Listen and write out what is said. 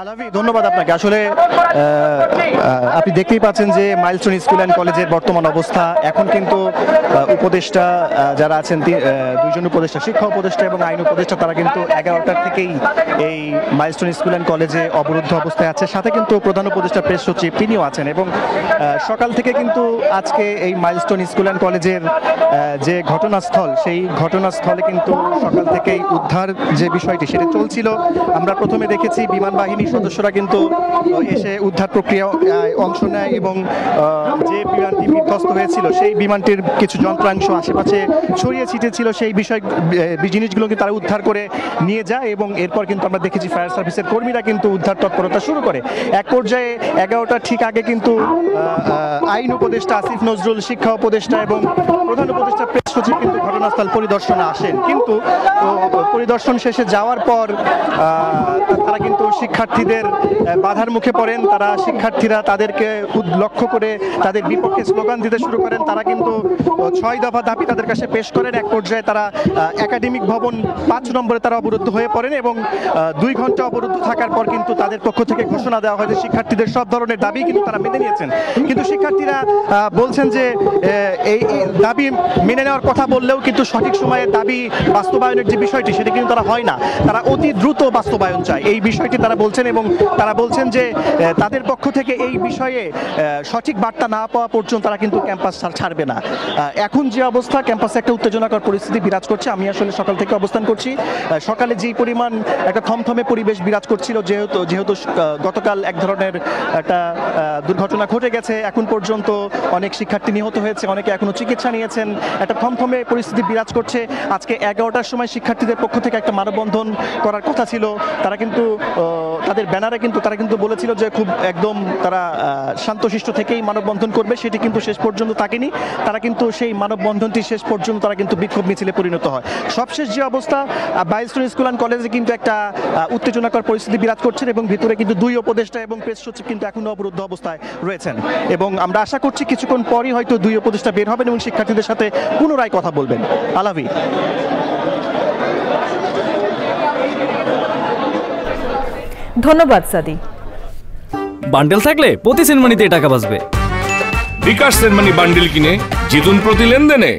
আলাভি, ধন্যবাদ আপনাকে। আসলে আপনি দেখতেই পাচ্ছেন যে মাইলস্টোন স্কুল অ্যান্ড কলেজের বর্তমান অবস্থা। এখন কিন্তু উপদেষ্টা যারা আছেন, দুইজন উপদেষ্টা, শিক্ষা উপদেষ্টা এবং আইন উপদেষ্টা, তারা কিন্তু 11টার থেকেই এই মাইলস্টোন স্কুল অ্যান্ড কলেজে অবরুদ্ধ অবস্থায় আছে। সাথে কিন্তু প্রধান উপদেষ্টা প্রেস সচিব তিনিও আছেন এবং সকাল থেকে কিন্তু আজকে এই মাইলস্টোন স্কুল অ্যান্ড কলেজের যে ঘটনাস্থল, সেই ঘটনাস্থলে কিন্তু সকাল থেকেই উদ্ধার যে বিষয়টি সেটা চলছিল। আমরা প্রথমে দেখেছি বিমান বাহিনীর সদস্যরা কিন্তু এসে উদ্ধার প্রক্রিয়া অংশ নেয় এবং যে বিমানটি বিধ্বস্ত হয়েছিল সেই বিমানটির কিছু যন্ত্রাংশ আশেপাশে ছড়িয়ে ছিটিয়ে ছিল, সেই জিনিসগুলোকে তারা উদ্ধার করে নিয়ে যায় এবং এরপর কিন্তু আমরা দেখেছি ফায়ার সার্ভিসের কর্মীরা কিন্তু উদ্ধার তৎপরতা শুরু করে। এক পর্যায়ে 11টার ঠিক আগে কিন্তু আইন উপদেষ্টা আসিফ নজরুল, শিক্ষা উপদেষ্টা এবং প্রধান উপদেষ্টা প্রেস সচিব কিন্তু ঘটনাস্থল পরিদর্শনে আসেন। কিন্তু পরিদর্শন শেষে যাওয়ার পর তারা কিন্তু শিক্ষার্থীদের বাধার মুখে পড়েন। শিক্ষার্থীরা তাদেরকে লক্ষ্য করে তাদের বিপক্ষে স্লোগান দিতে শুরু করেন। তারা কিন্তু 6 দফা দাবি তাদের কাছে পেশ করেন। এক পর্যায়ে তারা একাডেমিক ভবন 5 নম্বরে তারা অবরুদ্ধ হয়ে পড়েন এবং 2 ঘন্টা অবরুদ্ধ থাকার পর কিন্তু তাদের পক্ষ থেকে ঘোষণা দেওয়া হয় যে শিক্ষার্থীদের সব ধরনের দাবি কিন্তু তারা মেনে নিয়েছেন। কিন্তু শিক্ষার্থীরা বলছেন যে এই দাবি মেনে নেওয়ার কথা বললেও কিন্তু সঠিক সময়ে দাবি বাস্তবায়নের যে বিষয়টি সেটা কিন্তু তারা হয় না। তারা অতি দ্রুত বাস্তবায়ন চায়, এই বিষয়টি তারা বলছেন এবং তারা বলছেন যে তাদের পক্ষ থেকে এই বিষয়ে সঠিক বার্তা না পাওয়া পর্যন্ত তারা কিন্তু ক্যাম্পাস ছাড়বে না। এখন যে অবস্থা, ক্যাম্পাসে একটা উত্তেজনাকর পরিস্থিতি বিরাজ করছে। আমি আসলে সকাল থেকে অবস্থান করছি। সকালে যেই পরিমাণ একটা থমথমে পরিবেশ বিরাজ করছিল, যেহেতু গতকাল এক ধরনের একটা দুর্ঘটনা ঘটে গেছে, এখন পর্যন্ত অনেক শিক্ষার্থী নিহত হয়েছে, অনেকে এখনো চিকিৎসা নিয়েছেন, একটা থমথমে পরিস্থিতি বিরাজ করছে। আজকে 11টার সময় শিক্ষার্থীদের পক্ষ থেকে একটা মানববন্ধন করার কথা ছিল। তারা কিন্তু তাদের ব্যানারে তারা কিন্তু বলেছিল যে খুব একদম তারা শান্তশিষ্ট থেকেই মানববন্ধন করবে, সেটি কিন্তু শেষ পর্যন্ত থাকেনি। তারা কিন্তু সেই মানববন্ধনটি শেষ পর্যন্ত তারা কিন্তু বিক্ষোভ মিছিলে পরিণত হয়। সবশেষ যে অবস্থা, মাইলস্টোন স্কুল অ্যান্ড কলেজে কিন্তু একটা উত্তেজনাকর পরিস্থিতি বিরাজ করছে এবং ভিতরে কিন্তু 2 উপদেষ্টা এবং প্রেস সচিব কিন্তু এখনো অবরুদ্ধ অবস্থায় রয়েছেন এবং আমরা আশা করছি কিছুক্ষণ পরই হয়তো 2 উপদেষ্টা বের হবেন এবং শিক্ষার্থীদের সাথে পুনরায় কথা বলবেন। আলাভি, ধন্যবাদ সাদি। বান্ডেল থাকলে প্রতি সেনমানিতে টাকা বাঁচবে। বিকাশ সেনমানি বান্ডেল কিনে জিতুন প্রতি লেনদেনে।